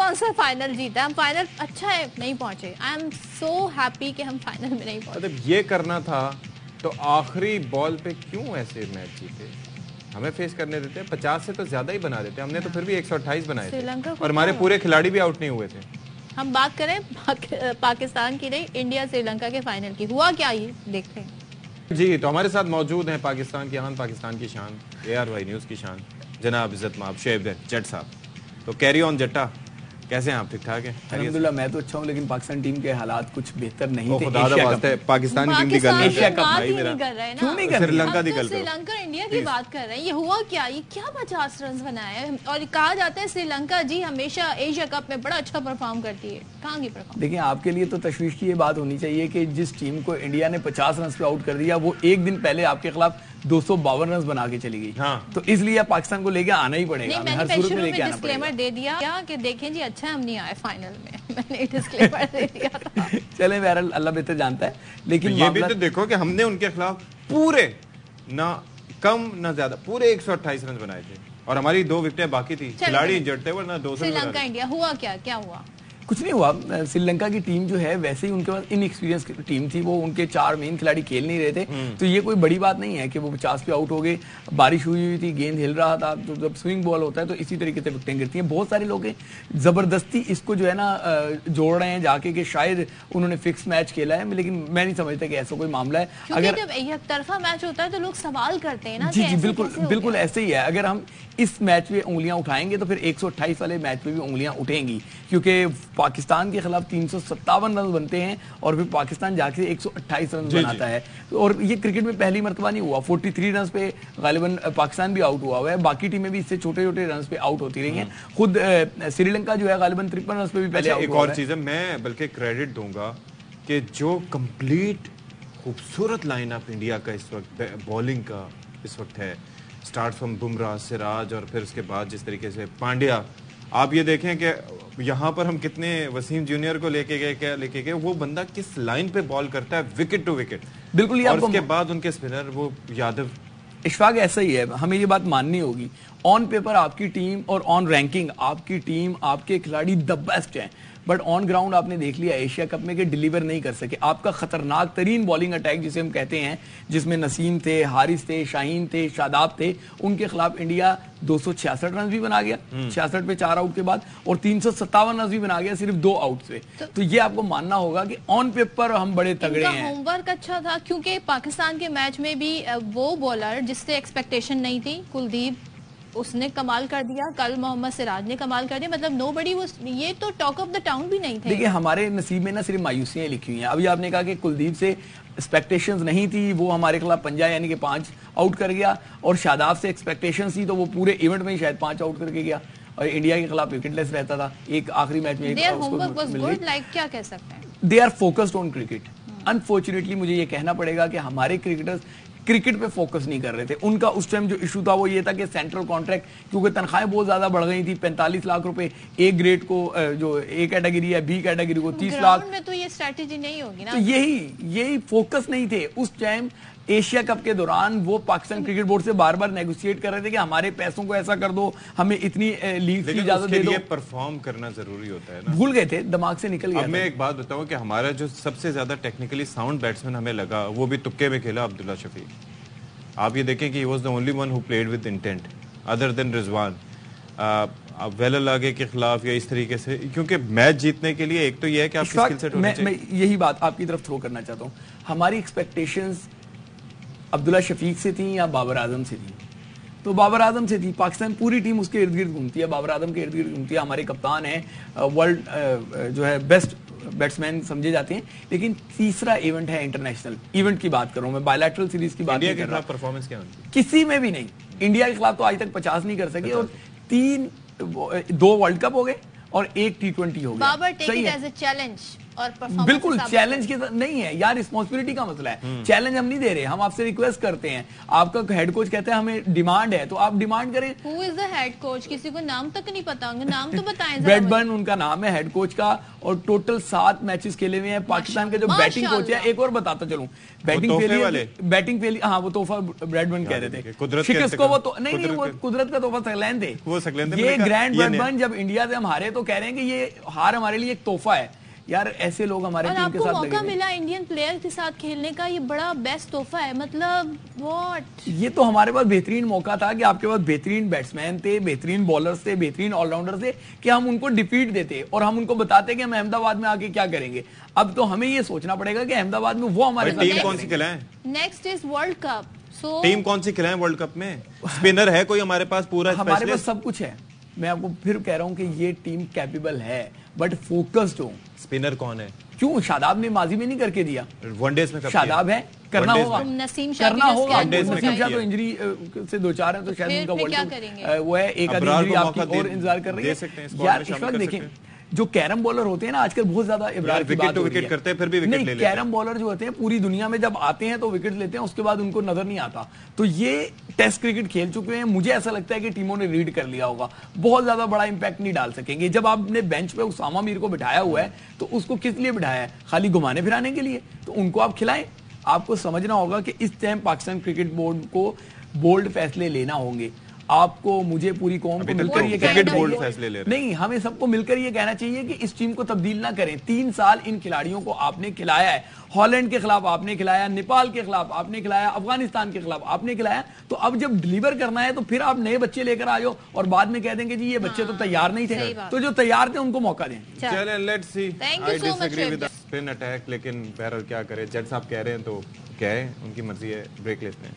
कौन सा फाइनल जीता, हम फाइनल अच्छा है नहीं पहुंचे। आई एम सो हैप्पी कि हम फाइनल में नहीं पहुंचे। मतलब ये करना था तो आखिरी बॉल पे क्यों ऐसे मैच जीते, हमें फेस करने देते। 50 से तो ज्यादा ही बना देते, हमने तो फिर भी 128 बनाए थे और हमारे पूरे खिलाड़ी भी आउट नहीं हुए थे। हम बात करें पाकिस्तान की नहीं, इंडिया श्रीलंका के फाइनल की, हुआ क्या ये देखते हैं जी। तो हमारे साथ मौजूद हैं पाकिस्तान की आन, पाकिस्तान की शान, ARY न्यूज़ की शान, जनाब इज्जत माब शुएब जट साहब। तो कैरी ऑन जट्टा, कैसे हैं आप? ठीक ठाक हैं? अल्हम्दुलिल्लाह मैं तो अच्छा हूं, लेकिन पाकिस्तान टीम के हालात कुछ बेहतर नहीं थे। पाकिस्तान टीम की गल एशिया कप नहीं कर रहे ना, क्यों नहीं कर श्रीलंका की गल, श्रीलंका इंडिया की बात कर रहे हैं। ये हुआ क्या, ये क्या 50 रन बनाए? और कहा जाता है श्रीलंका जी हमेशा एशिया कप में बड़ा अच्छा परफॉर्म करती है, कहाँ की परफॉर्म? देखिए आपके लिए तो तशवीश की ये बात होनी चाहिए कि जिस टीम को इंडिया ने 50 रन पे आउट कर दिया, वो एक दिन पहले आपके खिलाफ 252 रन बना के चली गई। हाँ। तो इसलिए पाकिस्तान को लेके आना ही पड़ेगा, मैंने हर सूरत में लेके आना डिस्क्लेमर पड़ेगा। दे दिया क्या कि देखें जी अच्छा हम नहीं आए फाइनल में, मैंने डिस्क्लेमर दे दिया था। चले बहरहाल अल्लाह बेहतर जानता है, लेकिन ये भी तो देखो कि हमने उनके खिलाफ पूरे ना कम ना ज्यादा पूरे 128 रन बनाए थे और हमारी 2 विकेटें बाकी थी, खिलाड़ी इंजर्ड थे, वरना 200 श्रीलंका इंडिया हुआ क्या, क्या हुआ? कुछ नहीं हुआ। श्रीलंका की टीम जो है वैसे ही उनके पास इनएक्सपीरियंस टीम थी, वो उनके 4 मेन खिलाड़ी खेल नहीं रहे थे। तो ये कोई बड़ी बात नहीं है कि वो 50 पे आउट हो गए, बारिश हुई थी, गेंद हिल रहा था, तो जब स्विंग बॉल होता है तो इसी तरीके से विकेटें गिरती हैं। बहुत सारे लोग जबरदस्ती इसको जो है ना जोड़ रहे हैं जाके कि शायद उन्होंने फिक्स मैच खेला है, लेकिन मैं नहीं समझता कि ऐसा कोई मामला है। अगर जब एक तरफा मैच होता है तो लोग सवाल करते हैं ना। जी बिल्कुल बिल्कुल ऐसे ही है। अगर हम इस मैच में उंगलियां उठाएंगे तो फिर 128 वाले मैच में भी उंगलियां उठेंगी, क्योंकि पाकिस्तान के खिलाफ 357 रन बनते हैं और फिर पाकिस्तान जाके 128 रन बनाता है। और ये क्रिकेट में पहली मर्तबा नहीं हुआ। 43 रन पे गालिबन पाकिस्तान भी आउट हुआ है, बाकी टीमें भी इससे छोटे छोटे रन पे आउट होती रही हैं। खुद श्रीलंका जो है गालिबन 53 रन पे भी पहले एक और चीज है, मैं बल्कि क्रेडिट दूंगा कि जो कंप्लीट खूबसूरत लाइनअप इंडिया का इस वक्त बॉलिंग का इस वक्त है, स्टार्ट फ्रॉम बुमराह, सिराज और फिर उसके बाद जिस तरीके से पांड्या, आप ये देखें कि यहाँ पर हम कितने वसीम जूनियर को लेके गए, वो बंदा किस लाइन पे बॉल करता है, विकेट टू विकेट। बिल्कुल। और उसके बाद उनके स्पिनर वो यादव, इशफाक ऐसा ही है, हमें ये बात माननी होगी। ऑन पेपर आपकी टीम और ऑन रैंकिंग आपकी टीम, आपके खिलाड़ी द बेस्ट हैं, बट ऑन ग्राउंड आपने देख लिया एशिया कप में कि डिलीवर नहीं कर सके। आपका खतरनाक तरीन बॉलिंग अटैक जिसे हम कहते हैं, जिसमें नसीम थे, हारिस थे, शाहीन थे, शादाब थे, उनके खिलाफ इंडिया 266 रन भी बना गया 66 पे 4 आउट के बाद, और 357 रन भी बना गया सिर्फ 2 आउट से। तो ये आपको मानना होगा कि ऑन पेपर हम बड़े तगड़े हैं। होमवर्क अच्छा था, क्योंकि पाकिस्तान के मैच में भी वो बॉलर जिससे एक्सपेक्टेशन नहीं थी, कुलदीप, उसने कमाल कर दिया, कल मोहम्मद सिराज ने कमाल कर दिया, मतलब नोबडी वाज, ये तो टॉक ऑफ द टाउन भी नहीं थे। देखिए हमारे नसीब में ना सिर्फ मायूसियां लिखी हुई हैं। अभी आपने कहा कि कुलदीप से एक्सपेक्टेशंस नहीं थी, वो हमारे खिलाफ पंजा यानी कि 5 आउट कर गया, और शादाब से एक्सपेक्टेशंस थी तो वो पूरे इवेंट में ही शायद 5 आउट करके गया, और इंडिया के खिलाफ विकेटलेस रहता था एक आखिरी मैच में। क्या कह सकते हैं, they are focused on cricket. Unfortunately मुझे ये कहना पड़ेगा कि हमारे क्रिकेटर्स क्रिकेट पे फोकस नहीं कर रहे थे। उनका उस टाइम जो इशू था वो ये था कि सेंट्रल कॉन्ट्रैक्ट, क्योंकि तनख्वाहें बहुत ज्यादा बढ़ गई थी, 45 लाख रुपए ए ग्रेड को, जो ए कैटेगरी है, बी कैटेगरी को 30 लाख में, तो ये स्ट्रेटेजी नहीं होगी ना। तो यही फोकस नहीं थे उस टाइम। एशिया कप के दौरान वो पाकिस्तान क्रिकेट बोर्ड से बार बार नेगोशिएट कर रहे थे कि हमारे पैसों को ऐसा कर दो, हमें इतनी लीग की इजाजत दे दो। परफॉर्म करना जरूरी होता है ना। भूल गए थे, दिमाग से निकल गया। अब मैं एक बात बताऊं कि हमारा जो सबसे ज्यादा टेक्निकली साउंड बैट्समैन हमें लगा, वो भी तुक्के में खेला, अब्दुल्ला शफीक। आप ये देखें कि he was the only one who played with intent other than Rizwan. Well आगे के खिलाफ या इस तरीके से, क्योंकि मैच जीतने के लिए एक तो ये है कि आपकी स्किल सेट होनी चाहिए। मैं यही बात आपकी तरफ थ्रो करना चाहता हूँ। हमारी एक्सपेक्टेशंस अब्दुल्ला शफीक से थी या बाबर आजम से थी? तो बाबर आजम से थी। पाकिस्तान पूरी टीम उसके इर्द गिर्द घूमती है, बाबर आजम के इर्द गिर्द घूमती है। हमारे कप्तान है, वर्ल्ड जो है बेस्ट बैट्समैन समझे जाते हैं। लेकिन तीसरा इवेंट है इंटरनेशनल इवेंट की बात कर रहा हूं मैं, बायलैटरल सीरीज की बात नहीं कर रहा। परफॉर्मेंस क्या होती? किसी में भी नहीं। इंडिया के खिलाफ तो आज तक 50 नहीं कर सके, और 2 वर्ल्ड कप हो गए और 1 T20 हो गया। Babar take it as a challenge और performance बिल्कुल हिसाब से। चैलेंज के नहीं है यार, रिस्पॉन्सिबिलिटी का मसला है। चैलेंज हम नहीं दे रहे, हम आपसे रिक्वेस्ट करते हैं। आपका हेड कोच कहता है हमें डिमांड है, तो आप डिमांड करें। Who is the head coach? किसी को नाम तक नहीं पता होंगे, नाम तो बताएं जरा ब्रैडबर्न उनका नाम है हेड कोच का, और टोटल 7 मैचेस खेले हुए हैं। पाकिस्तान के जो बैटिंग कोच है, एक और बताता चलूं, बैटिंग फेलियर, हाँ वो तोहफा ब्रैडबर्न कह रहे थे, शिकस्त को वो तो नहीं, वो कुदरत का तोहफा सकलैन थे। ये ग्रैंड ब्रैडबर्न जब इंडिया से हम हारे तो कह रहे हैं कि ये हार हमारे लिए एक तोहफा है। यार ऐसे लोग हमारे टीम के साथ लगे। मौका मिला इंडियन प्लेयर के साथ खेलने का, ये बड़ा बेस्ट तोहफा है। मतलब व्हाट, ये तो हमारे पास बेहतरीन मौका था कि आपके पास बेहतरीन बैट्समैन थे, बेहतरीन बॉलर्स थे, बेहतरीन ऑलराउंडर थे, कि हम उनको डिफीट देते और हम उनको बताते कि हम अहमदाबाद में आके क्या करेंगे। अब तो हमें ये सोचना पड़ेगा कि अहमदाबाद में वो हमारे साथ टीम कौन सी खिलाएं? Next is world cup. So team कौन सी खिलाएं वर्ल्ड कप में? स्पिनर है कोई हमारे पास पूरा? हमारे पास सब कुछ है। मैं आपको फिर कह रहा हूं कि ये टीम कैपेबल है, बट फोकस्ड हो। स्पिनर कौन है? क्यों शादाब ने माजी में नहीं करके दिया? वनडेज में शादाब है, करना होगा, नसीम शाह करना होगा। नसीम शाह तो इंजरी से 2-4 है, तो शायद उनका वर्ल्ड वो है, एक आधी इंजरी आपकी और इंतजार कर रही है। यार इस वक्त देखें, जो कैरम बॉलर होते हैं ना आजकल, बहुत ज्यादा इब्रार की बात हो रही है, करते हैं फिर भी विकेट ले लेते हैं। कैरम बॉलर जो होते हैं पूरी दुनिया में जब आते हैं तो विकेट लेते हैं, उसके बाद उनको नजर नहीं आता। तो ये टेस्ट क्रिकेट खेल चुके हैं, मुझे ऐसा लगता है कि टीमों ने रीड कर लिया होगा, बहुत ज्यादा बड़ा इंपैक्ट नहीं डाल सकेंगे। जब आपने बेंच पे उसामा मीर को बिठाया हुआ है, तो उसको किस लिए बिठाया है? खाली घुमाने फिराने के लिए? तो उनको आप खिलाएं। आपको समझना होगा कि इस टाइम पाकिस्तान क्रिकेट बोर्ड को बोल्ड फैसले लेना होंगे। आपको, मुझे, पूरी कौम को मिलकर ये कहना चाहिए, नहीं हमें सबको मिलकर ये कहना चाहिए कि इस टीम को तब्दील ना करें। 3 साल इन खिलाड़ियों को आपने खिलाया है, हॉलैंड के खिलाफ आपने खिलाया, नेपाल के खिलाफ आपने खिलाया, अफगानिस्तान के खिलाफ आपने खिलाया। तो अब जब डिलीवर करना है तो फिर आप नए बच्चे लेकर आ जाओ और बाद में कह देंगे जी ये बच्चे तो तैयार नहीं थे। तो जो तैयार थे उनको मौका दें। चलें, let's see. I disagree with spin attack, लेकिन बहरहाल क्या करें, जज साहब कह रहे हैं तो क्या है, उनकी मर्जी है। ब्रेक लेते हैं।